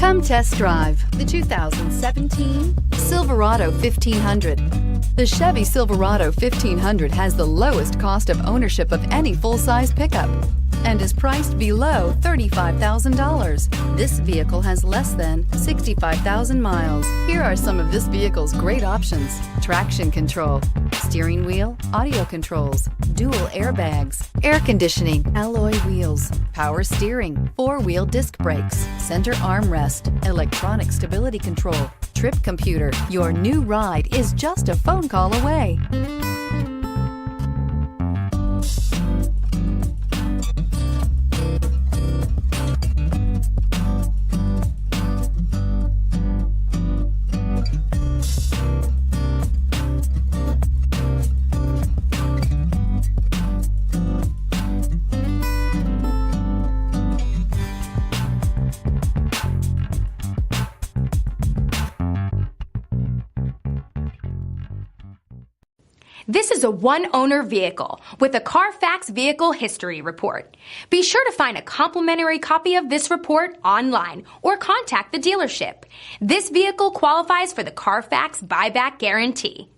Come test drive the 2017 Silverado 1500. The Chevy Silverado 1500 has the lowest cost of ownership of any full-size pickup and is priced below $35,000. This vehicle has less than 65,000 miles. Here are some of this vehicle's great options: traction control, steering wheel audio controls, dual airbags, air conditioning, alloy wheels, power steering, four-wheel disc brakes, center armrest, electronic stability control, trip computer. Your new ride is just a phone call away. This is a one-owner vehicle with a Carfax Vehicle History Report. Be sure to find a complimentary copy of this report online or contact the dealership. This vehicle qualifies for the Carfax Buyback Guarantee.